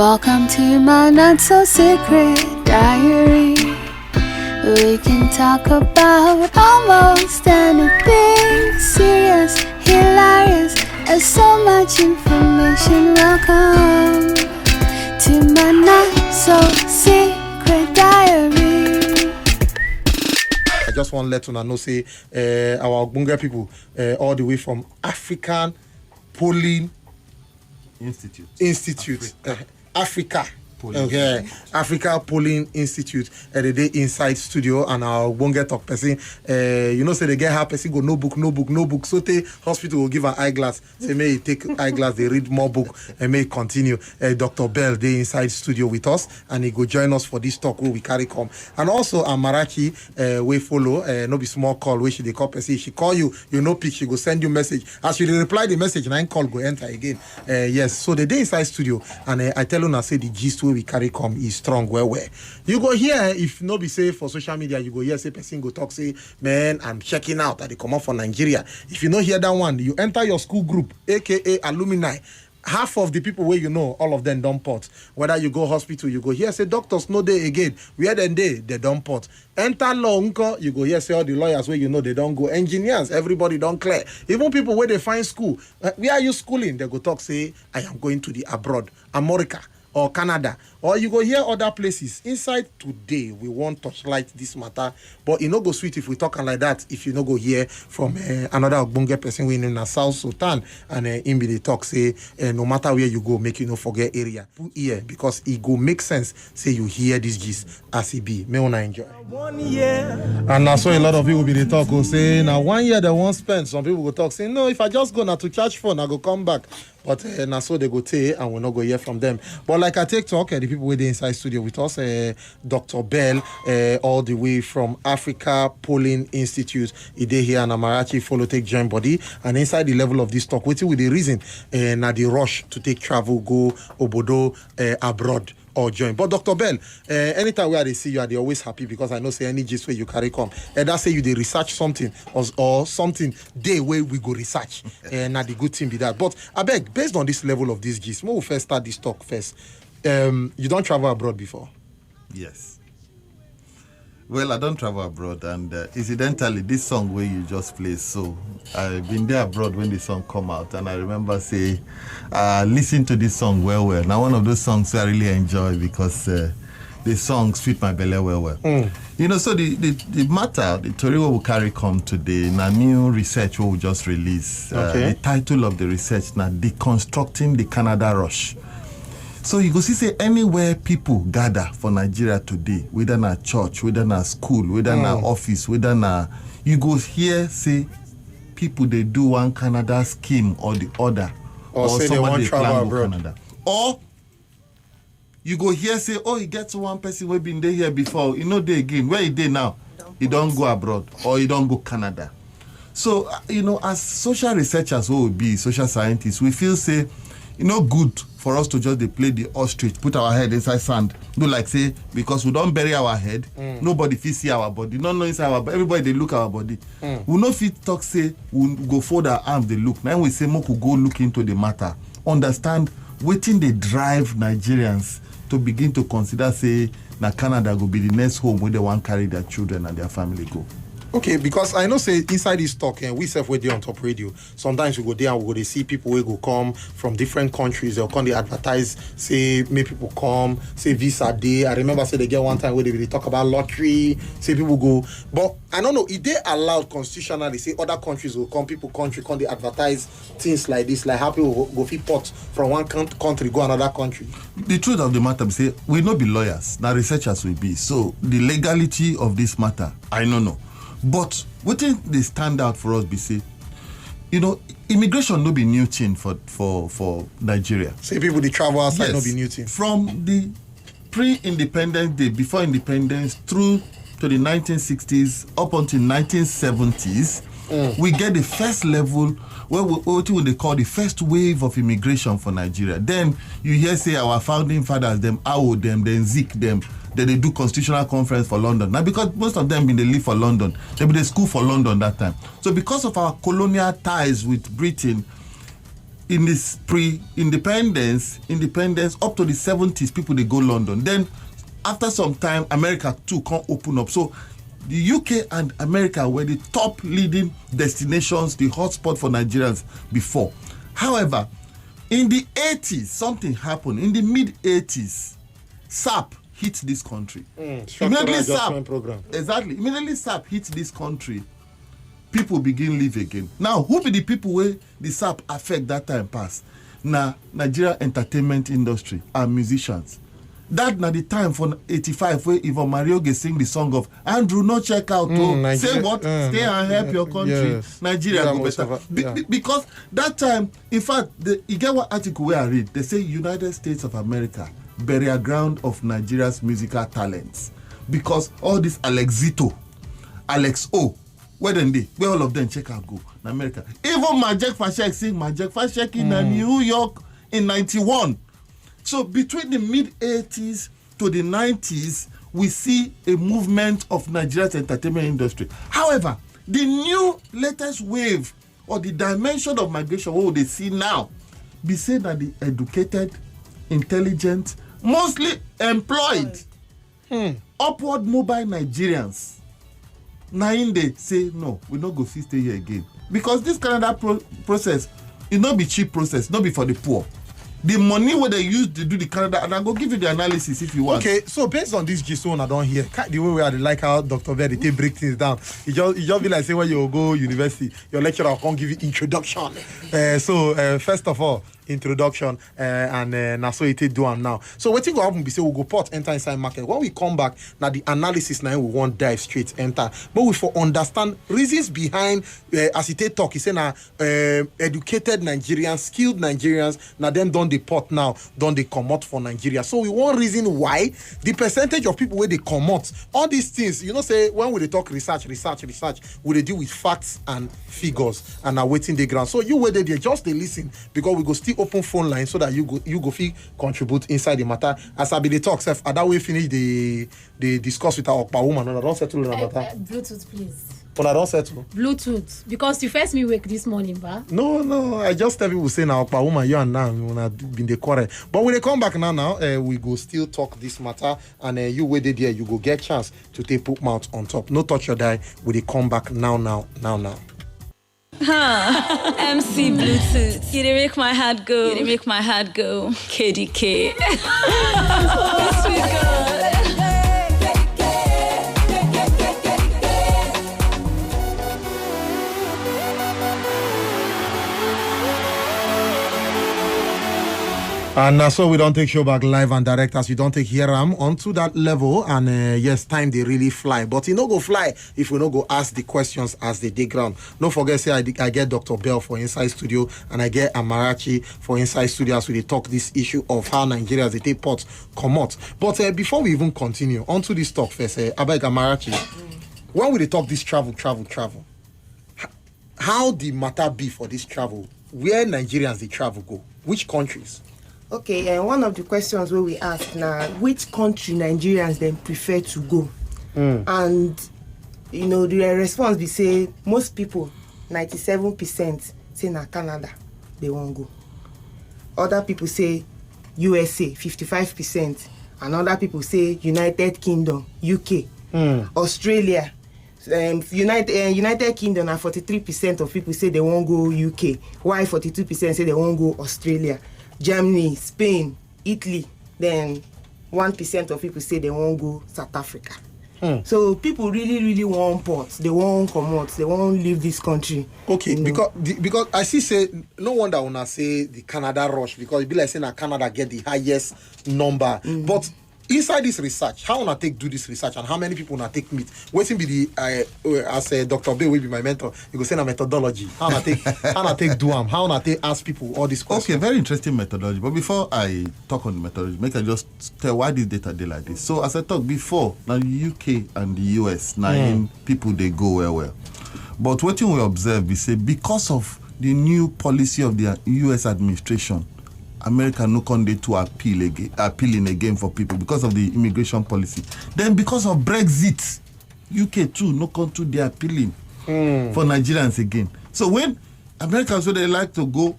Welcome to my not so secret diary. We can talk about almost anything. Serious, hilarious, and so much information. Welcome to my not so secret diary. I just want to let una know say our Ogbonge people all the way from African Polling Institute. Africa. Okay, Africa Polling Institute the day inside studio and our Ogbonge talk person. You know, say they get her person go no book. So the hospital will give an eyeglass. Say may he take eyeglass, they read more book and may continue. Dr. Bell they inside studio with us and he go join us for this talk where we carry come. And also Amarachi we follow. No be small call where she they call person. She call you, you know pick, she go send you message. As you reply the message, 9 call go enter again. Yes, so the day inside studio and I tell you I say the gist we carry come is strong where you go here if no be say for social media you go here say person go talk say man I'm checking out that they come out for Nigeria. If you know hear that one you enter your school group aka alumni. Half of the people where you know, all of them don't port. Whether you go hospital, you go here, say doctors no day again. Where then they don't port. Enter law, you go here, say all the lawyers where you know they don't go. Engineers, everybody don't clear. Even people where they find school, where are you schooling? They go talk, say, I am going to the abroad, America or Canada. Or you go here other places. Inside today, we won't touchlight this matter. But it no go sweet if we talk like that. If you no go hear from another Ogbonge person we in South Sultan and in be they talk say no matter where you go, make you no forget area. Put ear because it go make sense. Say you hear this gist as it be. May una enjoy. 1 year. And now so a lot of people be they talk go say now 1 year they won't spend. Some people go talk say no if I just go now to charge phone I go come back. But now so they go take and we'll not go hear from them. But like I take talk, the people with the inside studio with us, Dr. Bell, all the way from Africa Polling Institute. He did here and Amarachi follow take join body. And inside the level of this talk, waiting with the reason now the rush to take travel, go obodo abroad. Or join. But Dr. Bell, anytime where they see you, they always happy because I know say any gist where you carry come. And that say you they research something or something day where we go research. And now the good thing be that. But I beg, based on this level of this gist, we'll first start this talk first. You don't travel abroad before? Yes. Well, I don't travel abroad, and incidentally, this song where you just play, so I've been there abroad when the song come out, and I remember say, listen to this song well. Now, one of those songs I really enjoy because the songs fit my belly well. You know, so the matter, the story we will carry come today, now new research we will just release. The title of the research now, Deconstructing the Canada Rush. So you go see say anywhere people gather for Nigeria today, whether na church, whether na school, whether na office, whether na you go here say people they do one Canada scheme or the other, or say they want travel abroad. Canada. Or you go here say, oh, he gets one person we been there here before, you know they again. Where he dey now? He don't go abroad or he don't go Canada. So you know, as social researchers who will be social scientists, we feel say, you know, good for us to just play the ostrich, put our head inside sand. Do like say, because we don't bury our head, nobody fit see our body. No inside our body. Everybody they look our body. We no fit talk say we go fold our arms, they look. Now we say we could go look into the matter. Understand waiting they drive Nigerians to begin to consider say that Canada will be the next home where they want to carry their children and their family go. Okay, because I know say inside this talk we self way there on top radio. Sometimes we go there and we go to see people who go come from different countries. They'll come they advertise, say make people come, say visa day. I remember say they get one time where they talk about lottery, say people go. But I don't know, if they allowed constitutionally, say other countries will come, people country come they advertise things like this, like how people go fit port from one country go another country. The truth of the matter is say we not be lawyers, now researchers will be. So the legality of this matter, I don't know. But what they stand out for us be say, you know, immigration no be new thing for Nigeria. Say people they travel outside no be new thing. From the pre-independence day, before independence, through to the 1960s, up until 1970s, we get the first level what they call the first wave of immigration for Nigeria. Then you hear say our founding fathers, them Awo them, then Zik them. Then they do constitutional conference for London. Now, because most of them they live for London, they be the school for London that time. So because of our colonial ties with Britain, in this independence up to the 70s, people they go London. Then after some time, America too can't open up. So the UK and America were the top leading destinations, the hotspot for Nigerians before. However, in the 80s, something happened. In the mid-80s, SAP hit this country. Immediately SAP program. Exactly. Immediately SAP hit this country. People begin live again. Now, who be the people where the SAP affect that time pass? Now, Nigeria entertainment industry and musicians. That na the time for 85 where Yvonne Marioge sing the song of Andrew, no check out. Say what? Stay and help your country. Yes. Nigeria go better. Because that time, in fact, you get what article where I read. They say United States of America, burial ground of Nigeria's musical talents. Because all this Alexito, Alex O, where then they? Where all of them check out go in America. Even Majek Fashek sing Majek Fashek in New York in 91. So between the mid-80s to the 90s, we see a movement of Nigeria's entertainment industry. However, the new latest wave or the dimension of migration, what they see now, be said that the educated, intelligent, mostly employed, upward mobile Nigerians. Now they say, no, we not go stay here again. Because this Canada process, it not be cheap process, not be for the poor. The money where they use to do the Canada, and I go give you the analysis if you want. Okay, so based on this gist one I don't hear, the way we are like how Dr. Bell they break things down. You just be like say when you go university, your lecturer can't give you introduction. First of all, introduction and now so it do am now. So what thing go happen be say we go port enter inside market. When we come back, now the analysis now we won't dive straight enter. But we for understand reasons behind as it talk, he say now educated Nigerians, skilled Nigerians, now them done the port now, done they come out for Nigeria. So we want reason why the percentage of people where they come out, all these things, you know, say when we talk research, we they deal with facts and figures and are waiting the ground. So you wait there just they listen because we go still open phone line so that you go feel contribute inside the matter. As I be the talk, self, at that way finish the discuss with our Okpa woman. I don't settle the matter. Bluetooth, please. But I don't settle. Bluetooth, because you first me wake this morning, ba? No. I just tell people say now Okpa woman, you and now when I been the quarrel. But when they come back now, we go still talk this matter, and you waited there, you go get chance to take put mouth on top. No touch your die. When they come back now. MC Bluetooth. You didn't make my heart go. KDK. Yes, we go. And so we don't take show back live and direct as we don't take Hiram onto that level. And yes, time they really fly. But you no go fly if we no go ask the questions as they dig ground. Don't forget, say I get Dr. Bell for Inside Studio and I get Amarachi for Inside Studio as we talk this issue of how Nigerians they take ports come out. But before we even continue, onto this talk first, I beg Amarachi, when we talk this travel, how the matter be for this travel? Where Nigerians they travel go? Which countries? Okay, one of the questions where we ask now, which country Nigerians then prefer to go? And, you know, the response we say, most people, 97% say na Canada, they won't go. Other people say USA, 55%. And other people say United Kingdom, UK, Australia. United Kingdom, and 43% of people say they won't go UK. Why 42% say they won't go Australia? Germany, Spain, Italy, then 1% of people say they won't go South Africa. So people really want ports. They won't come out. They won't leave this country. Okay, because I see say no wonder when I say the Canada rush because it be like saying that Canada get the highest number. But inside this research, how wanna do this research and how many people wanna take meet? Waiting be the as Dr. Bay will be my mentor. You go say a methodology. How wanna take do am? How wanna take ask people all these questions? Okay, very interesting methodology. But before I talk on the methodology, make I just tell why this data dey like this. So as I talked before, now the UK and the US, now people they go well. But what we observe, we say because of the new policy of the US administration, America no conde to appealing again for people because of the immigration policy. Then because of Brexit, UK too no come to the appealing for Nigerians again. So when Americans so they like to go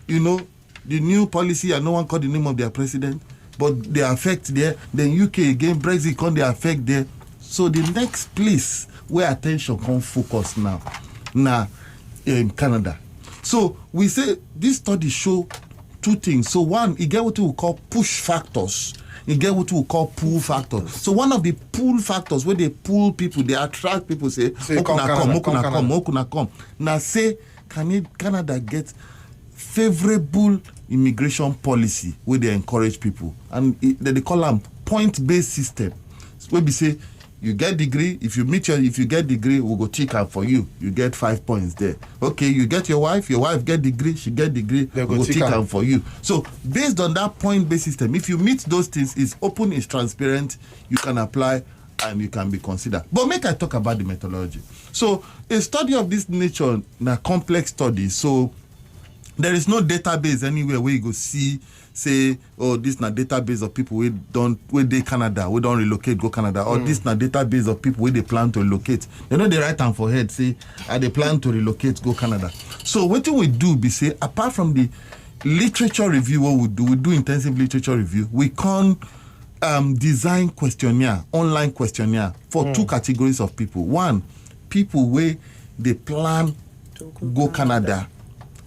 the new policy, and no one called the name of their president, but they affect there. Then UK again, Brexit can they affect there. So the next place where attention can focus now in Canada. So we say this study show two things. So one, you get what we call push factors. You get what we call pull factors. So one of the pull factors where they pull people, they attract people, say, come. Now say, Canada get favorable immigration policy where they encourage people. And they call them point-based system. Where we say, you get degree, if you get degree, we'll go check out for you. You get 5 points there. Okay, you get your wife get degree, she get degree, we'll go check out for you. So based on that point-based system, if you meet those things, it's open, it's transparent, you can apply and you can be considered. But make I talk about the methodology. So a study of this nature, a complex study, so there is no database anywhere where you go see, say, oh, this na database of people where they Canada, we don't relocate, go Canada, or this na database of people where they plan to relocate. They know they write down for head, say, they plan to relocate, go Canada. So what we do be say, apart from the literature review, what we do intensive literature review, we can design questionnaire, online questionnaire for two categories of people. One, people where they plan to go Canada.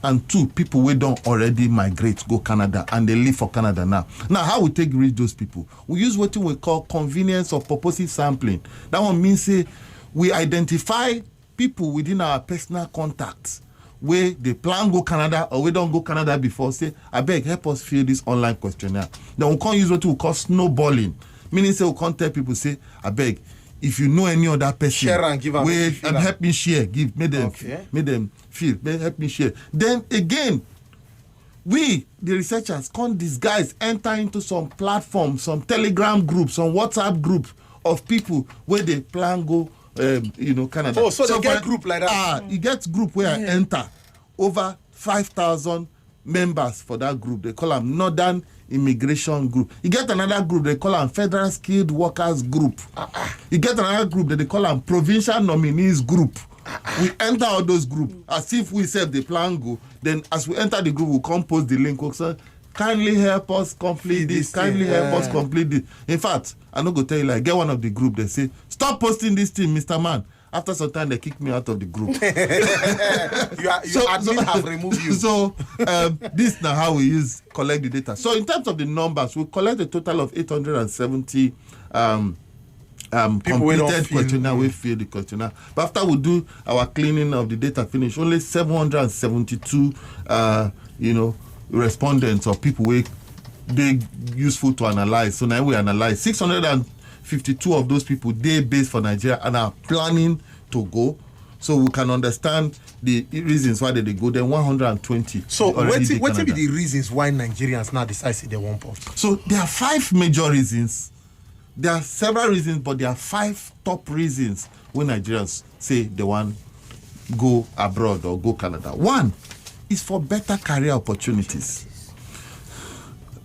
And two, people who don't already migrate, go Canada, and they live for Canada now. Now, how we reach those people? We use what we call convenience of purposive sampling. That one means, say, we identify people within our personal contacts where they plan go Canada or we don't go Canada before, say, I beg, help us fill this online questionnaire. Then we can't use what we call snowballing. Meaning, say, we can't tell people, say, I beg, if you know any other person, share and give and help me share, make them feel, help me share. Then again, we, the researchers, can't disguise, enter into some platform, some Telegram group, some WhatsApp group of people where they plan go, Canada. Oh, so they get group like that? You get group where I enter over 5,000 members for that group. They call them Northern Immigration Group. You get another group, they call them Federal Skilled Workers Group. You get another group that they call them Provincial Nominees Group. We enter all those groups as if we said the plan go. Then as we enter the group, we come post the link. We'll say, kindly help us complete this. Kindly help us complete this. In fact, I'm not going to tell you, like, get one of the group, they say, stop posting this thing, Mr. Man. After some time, they kick me out of the group. Admin have removed you. So this is now how we collect the data. So in terms of the numbers, we collect a total of 870 completed questionnaire. We fill the questionnaire. But after we do our cleaning of the data finish, only 772 respondents or people they useful to analyze. So now we analyze 652 of those people, they based for Nigeria and are planning to go. So we can understand the reasons why they go. Then 120. So what will be the reasons why Nigerians now decide they won't post? So there are 5 major reasons. There are several reasons, but there are 5 top reasons when Nigerians say they want go abroad or go Canada. One is for better career opportunities.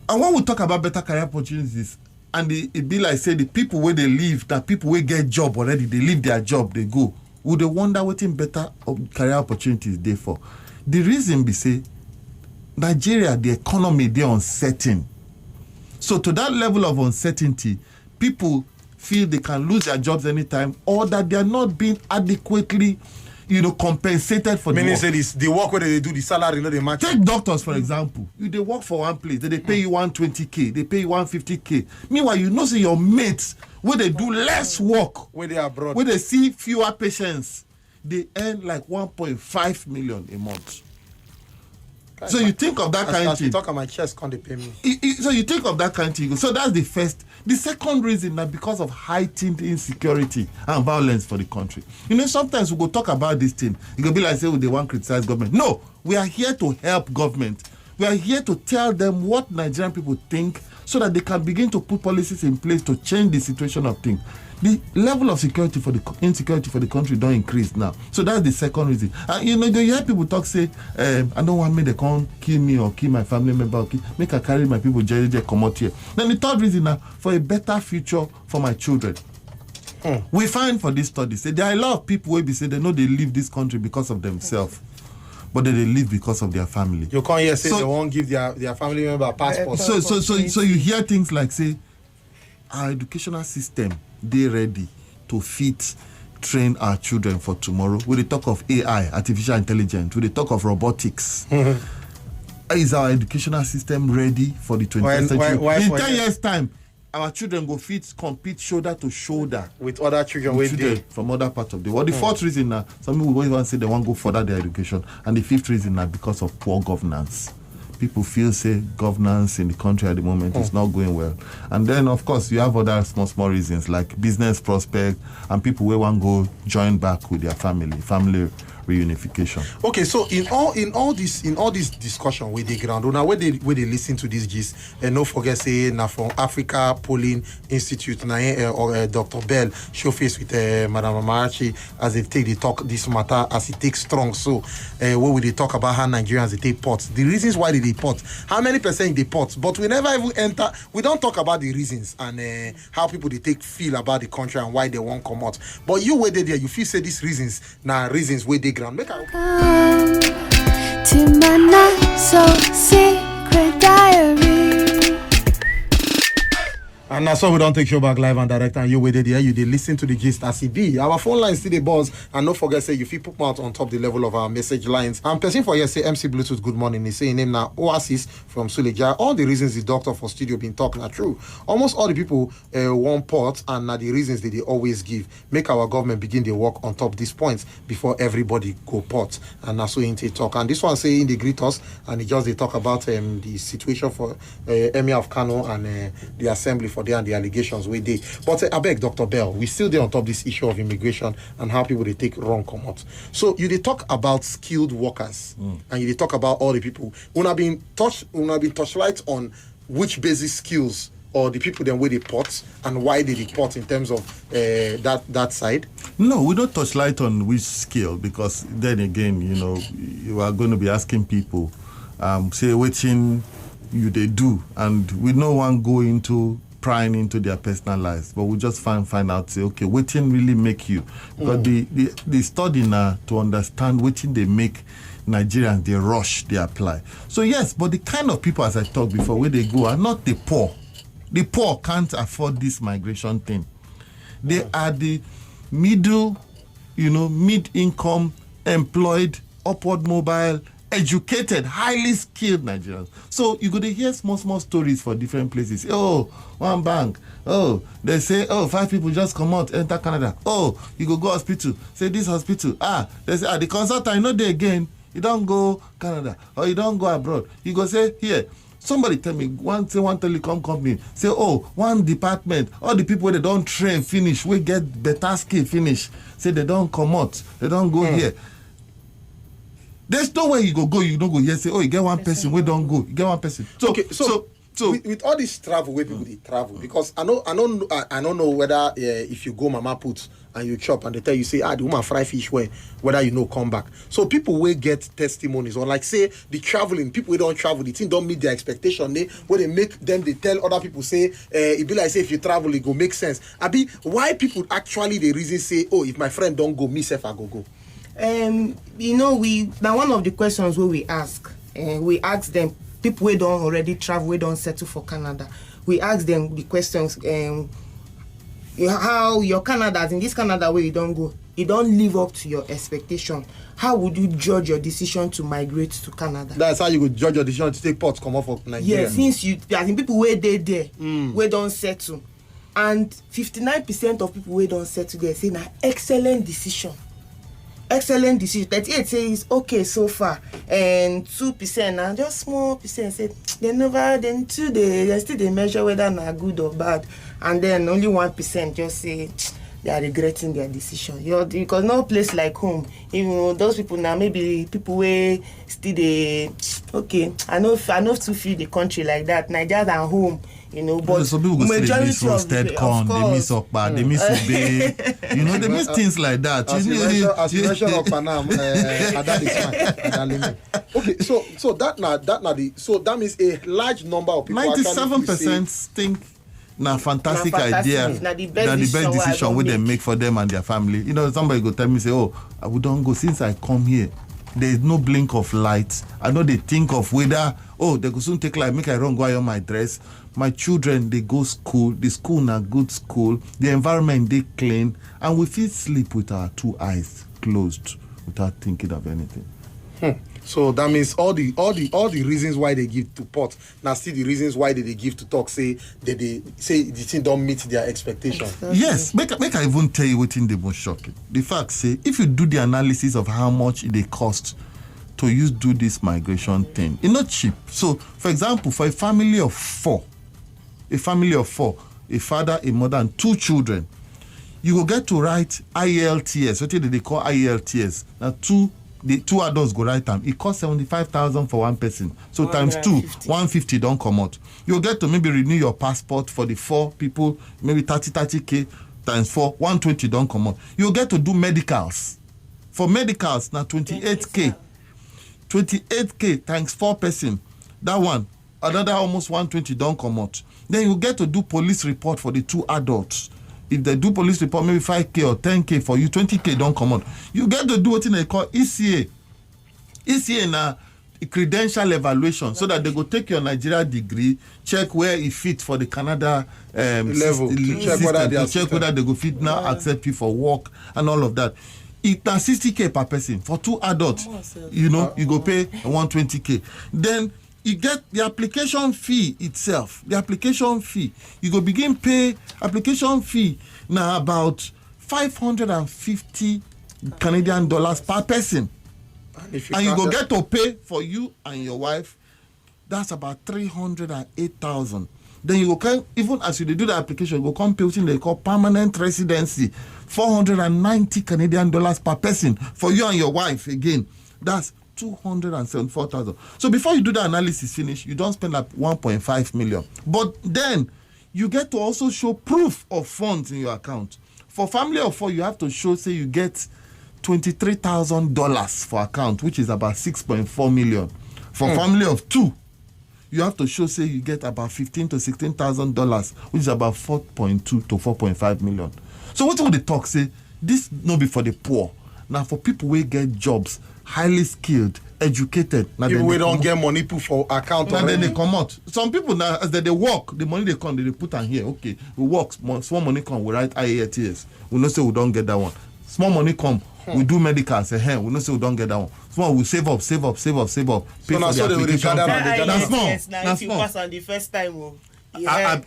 And when we talk about better career opportunities, and it be like, say, the people where they live, that people where get job already, they leave their job, they go. Would they wonder what in better career opportunities they for? The reason be, say, Nigeria, the economy, they're uncertain. So to that level of uncertainty, people feel they can lose their jobs anytime or that they are not being adequately compensated for meaning the work. Say the work where they do, the salary, they match. Take doctors, for example. They work for one place, they pay you 120K, they pay you 150K. Meanwhile, say your mates, where they do less work, where they are abroad, where they see fewer patients, they earn like 1.5 million a month. So you think of that kind of thing. Talk on my chest, can't they pay me? So you think of that kind of thing. So that's the first. The second reason that because of heightened insecurity and violence for the country. Sometimes we go talk about this thing. You go be like, say, they want to criticize government. No, we are here to help government. We are here to tell them what Nigerian people think so that they can begin to put policies in place to change the situation of things. The level of insecurity for the country don't increase now. So that's the second reason. And you hear people talk, say, I don't want me to come kill me or kill my family member or make I carry my people come out here. Then the third reason now, for a better future for my children. We find for this study, say there are a lot of people where we say they know they leave this country because of themselves. but they live because of their family. You can't hear say they won't give their family member passport. So you hear things like say, our educational system, they ready to train our children for tomorrow. When they talk of AI, artificial intelligence, when they talk of robotics, is our educational system ready for the 21st century? In 10 years' time, our children go compete shoulder to shoulder with other children from other parts of the world. The fourth reason now, some people will even say they want to go further their education, and the fifth reason now because of poor governance. People feel say governance in the country at the moment is not going well, and then of course you have other small reasons like business prospect and people who want to go join back with their family reunification. Okay, so in all this discussion with the ground, now where they listen to this gist, and no forget say now from Africa Polling Institute, or Dr. Bell show face with Madam Amarachi as they take the talk this matter as it takes strong. So where will they talk about how Nigerians they take ports, the reasons why they deport, how many percent they deport, but we never even enter. We don't talk about the reasons and how people they feel about the country and why they won't come out. But you where they there, you feel say these reasons now reasons where they ground. Make Come to my not so secret diary. And that's why we don't take show back live and direct, and you waited there, you did listen to the gist as it be. Our phone lines still the buzz, and don't forget say you feel put out on top the level of our message lines. And person for you say MC Bluetooth good morning. He say name now Oasis from Suleja. All the reasons the doctor for studio been talking are true. Almost all the people want port, and now the reasons that they always give. Make our government begin their work on top these points before everybody go port. And that's so they talk. And this one saying they greet us, and they talk about the situation for Emir of Kano and the assembly for there and the allegations we did. But I beg Dr. Bell, we still there on top this issue of immigration and how people they take wrong come out. So you they talk about skilled workers and you they talk about all the people who have been touchlight on which basic skills or the people then where they port and why they deport in terms of that side. No, we don't touch light on which skill, because then again, you are going to be asking people, say which in you they do, and we no one go into prying into their personal lives, but we just find out, say, okay, which really make you, because the study now to understand which they make Nigerians, they rush, they apply. So yes, but the kind of people, as I talked before, where they go are not the poor. The poor can't afford this migration thing. They are the mid-income, employed, upward mobile, educated, highly skilled Nigerians. So you go to hear small stories for different places. Oh, one bank. Oh, they say, 5 people just come out, enter Canada. Oh, you go hospital. Say this hospital. They say, the consultant, you know they again. You don't go Canada or you don't go abroad. You go say, here. Somebody tell me, one telecom company, say, one department, all the people they don't train, finish, we get better skill, finish. Say they don't come out, they don't go here. There's no way you don't go here, say, you get one person, we don't go, you get one person. So, okay, so with all this travel, where people they travel, because I don't know whether if you go Mama Put and you chop and they tell you say the woman fry fish whether come back. So people will get testimonies, or like say the traveling people who don't travel, the thing don't meet their expectation. When they make them, they tell other people say it be like say if you travel it go make sense. Why people actually the reason say if my friend don't go, me self I go. We now one of the questions where we ask them, people who don't already travel, who don't settle for Canada, we ask them the questions, how your Canada, in this Canada where you don't go, it don't live up to your expectation. How would you judge your decision to migrate to Canada? That's how you would judge your decision to take ports come off of Nigeria. Yeah, since people where they there, where don't settle, and 59% of people where don't settle there say excellent decision. 38 says okay so far, and 2% now just small percent say they still measure whether na good or bad, and then only 1% just say they are regretting their decision. Because no place like home, those people now maybe people where still they I know to feel the country like that. Nigeria and home. But some people go say they miss roasted corn, they miss okpa, they miss ube, they miss things like that. As you mentioned okpa now, that is fine. Okay, so that means a large number of people. 97% think fantastic idea. The best decision what they make for them and their family. Somebody go tell me say, I don't go since I come here. there is no blink of light. I know they think of whether, they go soon take life, make I run go on my dress. My children, they go school. The school na good school. The environment, they clean. And we feel sleep with our two eyes closed without thinking of anything. So that means all the reasons why they give to pot now still the reasons why they give to talk say they say the thing don't meet their expectation. Yes, make I even tell you what's the most shocking. The fact say if you do the analysis of how much it cost to do this migration thing, it's not cheap. So for example, for a family of four, a father, a mother, and 2 children, you will get to write IELTS. What do they call IELTS? Now the 2 adults go write them. It costs 75,000 for one person. So times 2, 150 don't come out. You'll get to maybe renew your passport for the 4 people, maybe 30K times 4, 120 don't come out. You'll get to do medicals. For medicals, now 28K. 28K times 4 person. That one, another almost 120 don't come out. Then you get to do police report for the 2 adults. If they do police report, maybe 5K or 10K for you, 20K don't come out. You get to do what they call ECA. ECA na credential evaluation, so that they go take your Nigeria degree, check where it fits for the Canada level, check whether they go fit now accept you for work and all of that. It's 60K per person for 2 adults. You go pay 120K. Then you get the application fee itself. The application fee. You go begin pay application fee now about 550 Canadian dollars per person. And you go get to pay for you and your wife. That's about 308,000. Then you go even as you do the application, you go come pay what they call permanent residency, 490 Canadian dollars per person for you and your wife again. That's 274,000. So before you do the analysis finish, you don't spend like 1.5 million. But then you get to also show proof of funds in your account. For family of 4, you have to show, say you get $23,000 for account, which is about 6.4 million. For family of 2, you have to show, say you get about $15,000 to $16,000, which is about 4.2 to 4.5 million. So what would they talk? Say this no be for the poor. Now for people who get jobs, highly skilled, educated. Now people we don't get money put for account. And then they come out. Some people now, as they work, the money they come, they put on here. Okay, we work, small money come, we write IATS. We know say we don't get that one. Small money come, we do medical. Say, hey, we know say we don't get that one. Small, we save up. Pay So for now the application. That's small. Now if you pass on the first time, Some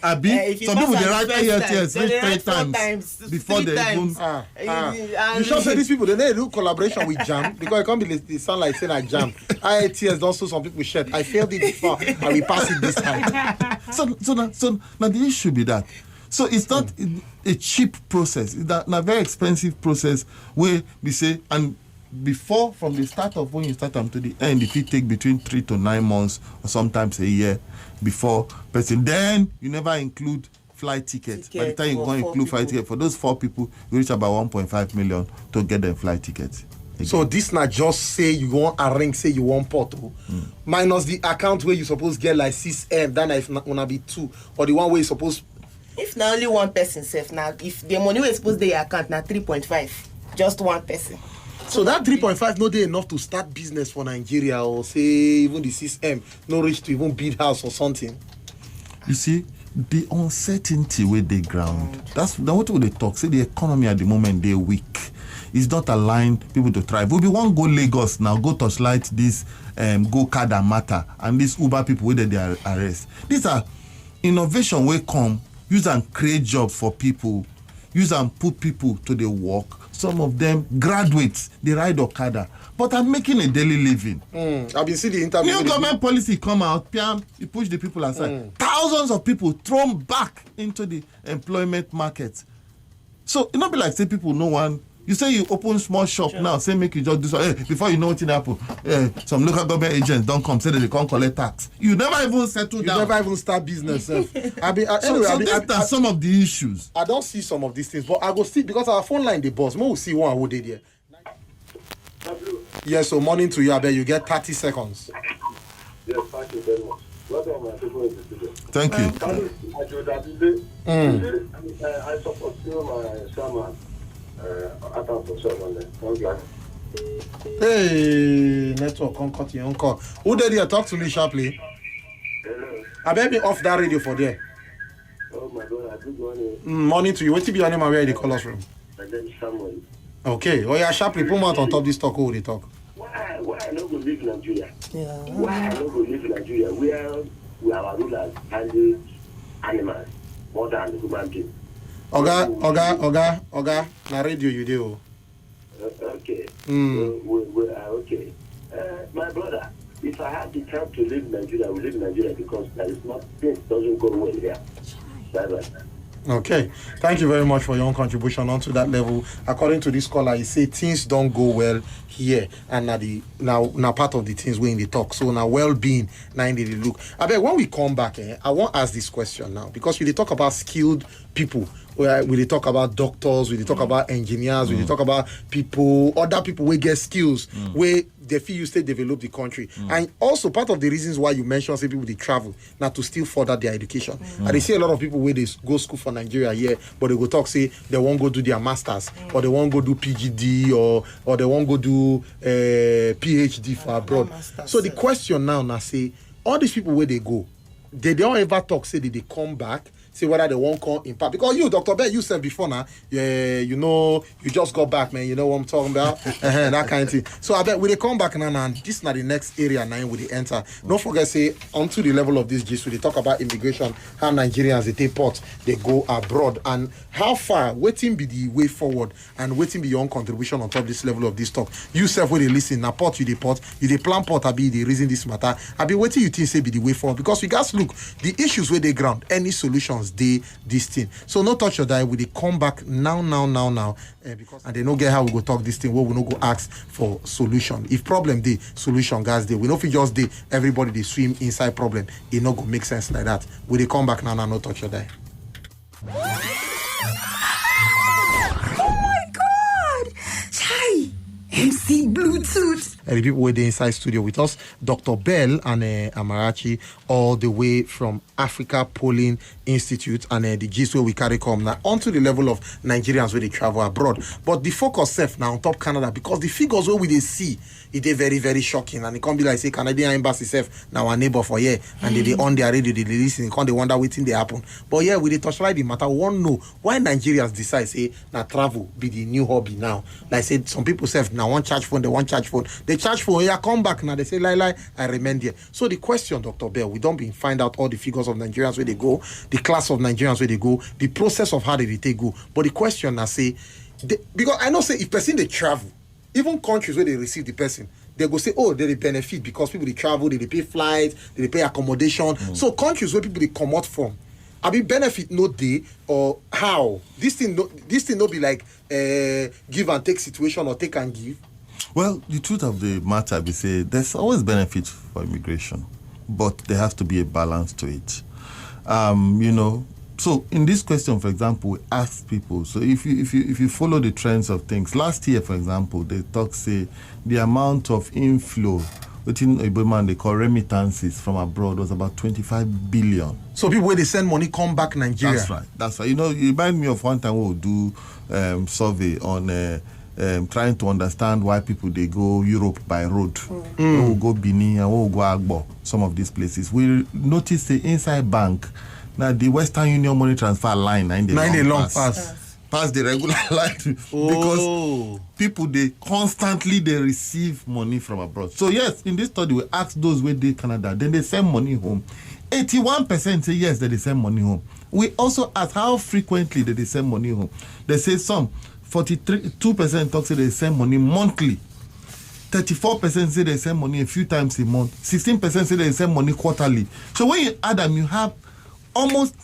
people they write IELTS 3 times before they even. You should say these people they need to do collaboration with Jam because it can't be they sound like saying like Jam. IELTS don't show some people shit. I failed it before and we pass it this time. So now the issue be that. So it's not a cheap process. It's a very expensive process where we say and before from the start of when you start them to the end, if it take between 3 to 9 months or sometimes a year before person, then you never include flight tickets. By the time you go include flight ticket for those 4 people, you reach about 1.5 million to get them flight tickets. Again. So this not just say you want a ring, say you want portal, minus the account where you supposed get like 6M, then if not wanna be 2, or the one where you supposed. If now only one person safe now, if the money was supposed to their account now 3.5, just one person. So that 3.5 not there enough to start business for Nigeria or say even the 6M no reach to even build house or something. You see, the uncertainty with the ground. That's what they talk. Say the economy at the moment they're weak. It's not aligned people to thrive. We want go Lagos now, go touchlight this go Kada matter and these Uber people where they arrest. These are innovation will come, use and create job for people, use and put people to the work. Some of them graduates, they ride Okada, but are making a daily living. I've been seeing the interview. New government policy come out, Piam, you push the people aside. Thousands of people thrown back into the employment market. So it not be like say people no one. You say you open small shop now, say make you just do so. Before you know what happen, some local government agents don't come, say that they can't collect tax. You never even settle down. You never even start business. These are some of the issues. I don't see some of these things, but I go see because our phone line the boss. We'll see one who did here. Yes, so morning to you, I bet you get 30 seconds. Yes, thank you very much. Thank you. I support you, my chairman. Hey, network can't cut your own call. Who did you talk to me sharply? Hello. I bet me off that radio for there. Oh my God, good morning. Morning to you. What be your name and where you call us from? My name is Samuel. Okay. Oh yeah, sharply put mouth on top this talk. Who they talk? Why I not go live in Nigeria? Yeah. Why I not go live in Nigeria? Where we are our rulers and animals more than human beings. Oga. Na radio you do. Okay. We are okay. My brother, if I have the chance to live in Nigeria, I will live in Nigeria because there is not things doesn't go well here. Bye-bye. Okay, thank you very much for your own contribution onto that level. According to this caller, he say things don't go well here, and now part of the things we in the talk. So now well-being, now in the look. I bet when we come back, I want to ask this question now because we talk about skilled people. We talk about doctors, we talk about engineers, we talk about other people we get skills where they feel you stay develop the country. And also part of the reasons why you mentioned say people they travel now to still further their education. And they see a lot of people where they go school for Nigeria here, but they go talk say they won't go do their masters or they won't go do PGD or they won't go do PhD for abroad. So the question now say all these people where they go, they don't ever talk say that they come back. Say whether they won't come in part because you, Dr. Bell, you said before now, you know, you just got back, man. You know what I'm talking about, that kind of thing. So I bet when they come back now, this is not the next area now we they enter. Don't forget, say onto the level of this gist, we they talk about immigration, how Nigerians they take part, they go abroad, and how far waiting be the way forward and waiting be your own contribution on top of this level of this talk. You self when they listen, now port you they plan port, I be the reason this matter. I be waiting you think say be the way forward because we guys look the issues where they ground any solutions. This thing. So no touch your die. We they come back now because and they no get how we go talk this thing where we no go ask for solution. If problem day, solution guys day. We know if we just day everybody they swim inside problem. It no go make sense like that. We they come back now, no touch your die. Oh my God! Chai! MC Bluetooth. And the people were the inside studio with us, Dr. Bell and Amarachi, all the way from Africa Polling Institute, and the gist where we carry come now onto the level of Nigerians where they travel abroad. But the focus self now on top Canada because the figures where we they see it is very, very shocking, and it can't be like say Canadian embassy self now our neighbor for here and they on their radio they listen, can't they wonder what thing they happen. But yeah, we they touch like the matter. We want to know why Nigerians decide say now travel be the new hobby now. Like said some people self now want charge phone, they want charge phone. They charge phone, yeah, come back now. They say lie, I remain there. So the question, Dr. Bell, we don't be find out all the figures of Nigerians where they go, the class of Nigerians where they go, the process of how they go. But the question I say, because I know say if person they travel, even countries where they receive the person, they go say, oh, they benefit because people they travel, they pay flights, they pay accommodation. So countries where people they come out from, I mean benefit no day or how this thing no be like give and take situation or take and give. Well, the truth of the matter be say there's always benefit for immigration, but there has to be a balance to it. So in this question, for example, we ask people. So if you follow the trends of things, last year, for example, they say the amount of inflow within Iboman they call remittances from abroad was about 25 billion. So people where they send money come back Nigeria. That's right. You remind me of one time we'll do survey on trying to understand why people they go Europe by road. We'll go Benin and we'll go Agbo, some of these places. We notice the inside bank. Now the Western Union money transfer line, 9 day long pass the regular line because people they constantly they receive money from abroad. So yes, in this study we asked those where they Canada, then they send money home. 81% say yes that they send money home. We also ask how frequently they send money home. They say some 42% talk say they send money monthly. 34% say they send money a few times a month. 16% say they send money quarterly. So when you add them, you have almost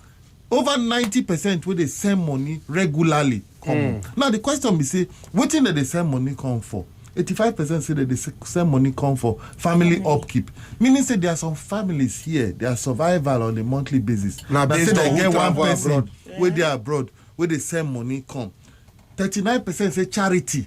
over 90% where they send money regularly. Now the question be say, what thing that they send money come for? 85% say that they send money come for family upkeep. Meaning say there are some families here, their survival on a monthly basis. Now they say they get one person where they are abroad, where they send money come. 39% say charity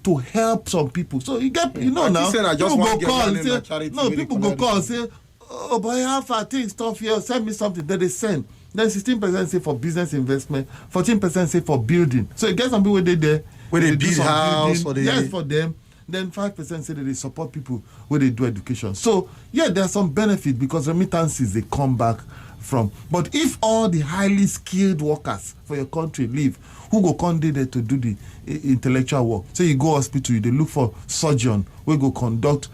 to help some people. So you get, now, people go call and say, people go call and say, oh boy, how far things tough here, send me something. Then they send. Then 16% say for business investment, 14% say for building. So you get some people where they there, where they build house, for them. Then 5% say that they support people where they do education. So, yeah, there's some benefit because remittances, they come back from. But if all the highly skilled workers for your country leave, who go come there to do the intellectual work? So you go hospital, they look for surgeon, we go conduct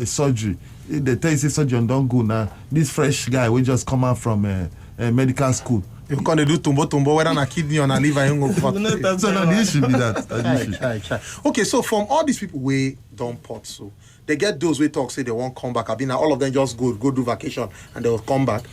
surgery. They tell you, say, surgeon, don't go now. This fresh guy, we just come out from medical school. You can't do tumbo, whether on a kidney or a liver, you go for. So now the issue be that. Okay, so from all these people we don't pot, so they get those we talk, say they won't come back. I mean, all of them just go do vacation and they will come back.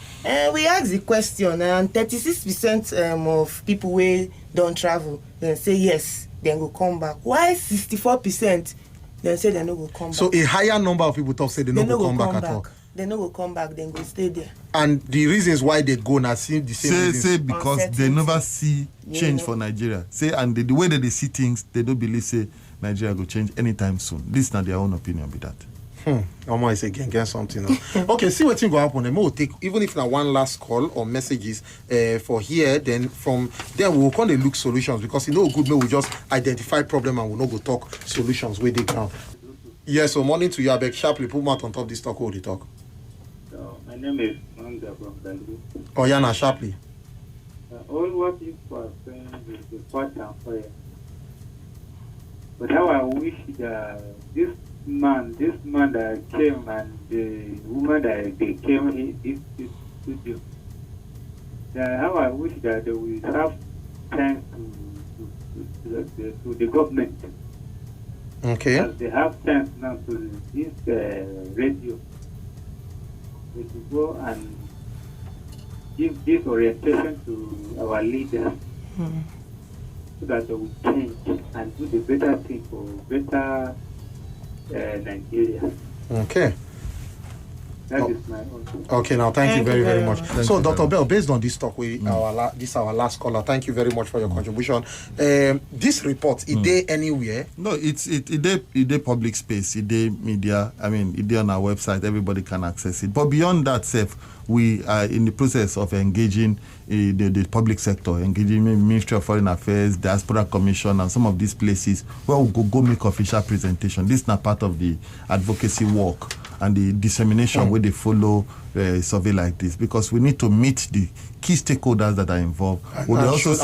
We asked the question, and 36% of people we don't travel, then say yes, then go come back. Why 64% then say they no go come back? So a higher number of people talk say they no go come back at all. They no go come back, then go stay there. And the reasons why they go now seem the same reasons. Say because they never see change for Nigeria. Say, and the way that they see things, they don't believe say Nigeria will change anytime soon. This is not their own opinion with that. Omo is again get something. Okay, see what thing go happen. Then we'll take, even if now one last call or messages for here, then from there we'll come and look solutions, because you know good no we just identify problem and we'll not go talk solutions where they come. Yes, so morning to you. I beg sharply put mouth on top this talk. Who they talk? My name is Manga from Bangalore. Oh yeah, now sharply. All what you are saying is important for you. But how I wish that this man that came and the woman that they came in this studio, how I wish that they will have thanks to the government. Okay. As they have thanks now to this radio. We should go and give this orientation to our leaders so that they will change and do the better thing for better Nigeria. Okay. That is my own. Okay, now thank you very much. So, Thank you Dr. Bell, based on this talk, this is our last caller. Thank you very much for your contribution. This report, is there anywhere? No, it public space, it media. I mean, it on our website. Everybody can access it. But beyond that, we are in the process of engaging the public sector, engaging the Ministry of Foreign Affairs, Diaspora Commission, and some of these places where we go make official presentation. This is not part of the advocacy work and the dissemination where they follow survey like this, because we need to meet the key stakeholders that are involved. We'll also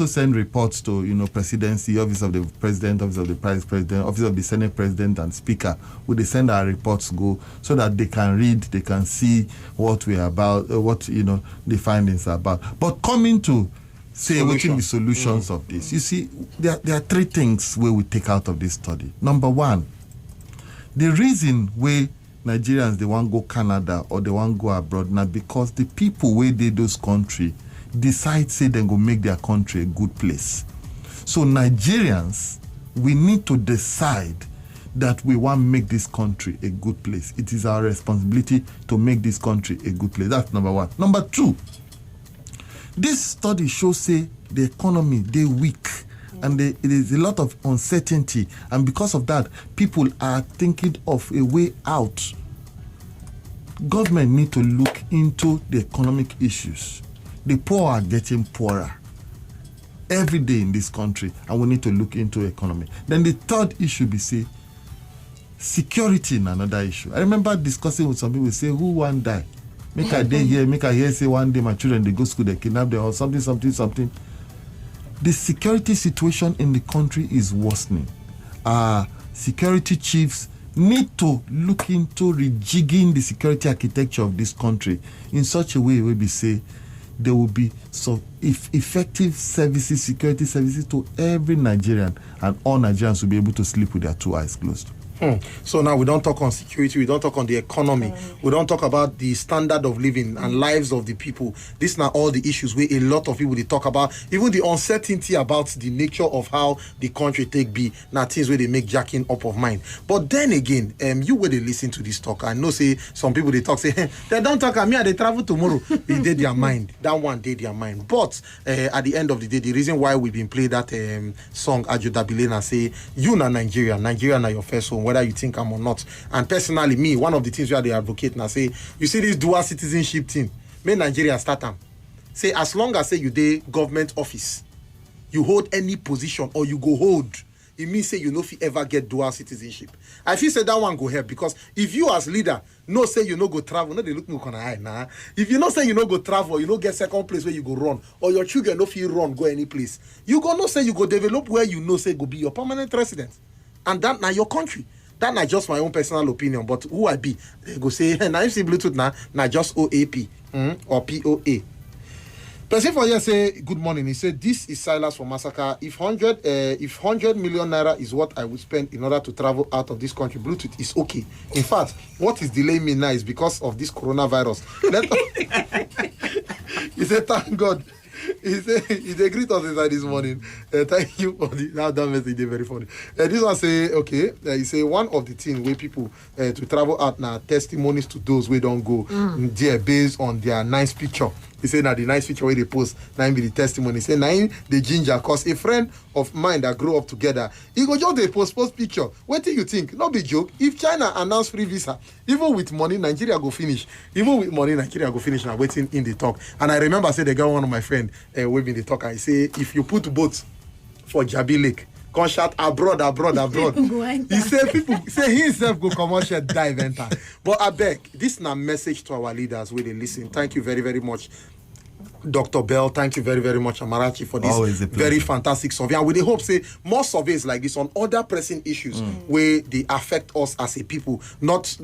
send reports to presidency, office of the president, office of the vice president, office of the senate president, and speaker. Will they send our reports go so that they can read, they can see what we are about, what the findings are about. But coming to say what the solutions of this, you see, there are three things where we take out of this study. Number one, the reason why Nigerians, they want to go Canada or they want to go abroad now because the people where they those country decide say they go make their country a good place. So Nigerians, we need to decide that we want to make this country a good place. It is our responsibility to make this country a good place. That's number one. Number two, this study shows say the economy, they weak. And it is a lot of uncertainty, and because of that, people are thinking of a way out. Government need to look into the economic issues. The poor are getting poorer every day in this country, and we need to look into economy. Then the third issue be say security in another issue. I remember discussing with some people say, who want die? Make a day here, make a here say one day my children they go school, they kidnap them or something. The security situation in the country is worsening. Security chiefs need to look into rejigging the security architecture of this country in such a way where we say there will be effective services, security services to every Nigerian, and all Nigerians will be able to sleep with their two eyes closed. So now we don't talk on security, we don't talk on the economy, we don't talk about the standard of living and lives of the people. These are all the issues where a lot of people they talk about, even the uncertainty about the nature of how the country take be. Now things where they make jacking up of mind. But then again, you where they listen to this talk, I know say some people they talk say they don't talk at me, they travel tomorrow. They did their mind. That one did their mind. But at the end of the day, the reason why we've been playing that song Ajo Dabilena say you na Nigeria na your first home, whether you think I'm or not. And personally, me, one of the things where they advocate now say, you see this dual citizenship thing, make Nigeria start them. Say as long as say you dey government office, you hold any position or you go hold, it means say you know if you ever get dual citizenship. I feel say that one go help because if you as leader no say you no go travel, no they look me on eye nah. If you no say you no go travel, you no get second place where you go run, or your children no feel run go any place, you go no say you go develop where you know say go be your permanent residence, and that now your country. That not just my own personal opinion, but who I be, they go say, hey, now you see Bluetooth now just OAP or POA. Person for here say good morning. He said this is Silas from Massacre. If 100 million naira is what I would spend in order to travel out of this country, Bluetooth is okay. In fact, what is delaying me now is because of this coronavirus. He said thank God. He said he greet us inside this morning. Thank you for that message. Very funny. This one say okay. He say one of the things where people to travel out now testimonies to those who don't go there based on their nice picture. He said now the nice picture where they post now be the testimony. He said now the ginger cause a friend of mine that grew up together. He go just they post picture. What do you think? Not be joke. If China announce free visa, even with money Nigeria go finish. Even with money Nigeria go finish. Now waiting in the talk. And I remember say they got one of my friend waving the talk. I say if you put boats for Jabi Lake. Come shout abroad. He say people say he himself go commercial dive enter. But I beg, this is a message to our leaders where they listen. Thank you very, very much. Dr. Bell, thank you very, very much, Amarachi, for this very fantastic survey. And we hope say more surveys like this on other pressing issues where they affect us as a people, not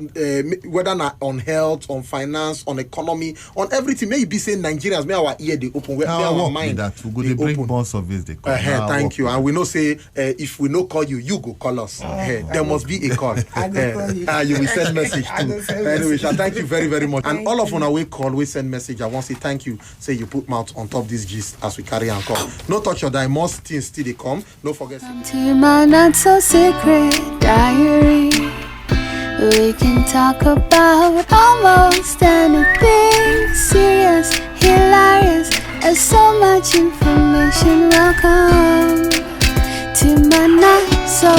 whether not on health, on finance, on economy, on everything. Maybe say Nigerians, may our ear they open, where our mind that we go they bring open. More surveys they call. Thank you. And we know say if we no call you, you go call us. There must be a call. I go call you. You will send message too. Anyway, thank you very, very much. And all of on our way call, we send message. I want to say thank you. Say you put mouth on top this gist as we carry and come. No touch your die, most things still they come. No forget. Come to my not so secret diary. We can talk about almost anything. Serious, hilarious, and so much information. Welcome to my not so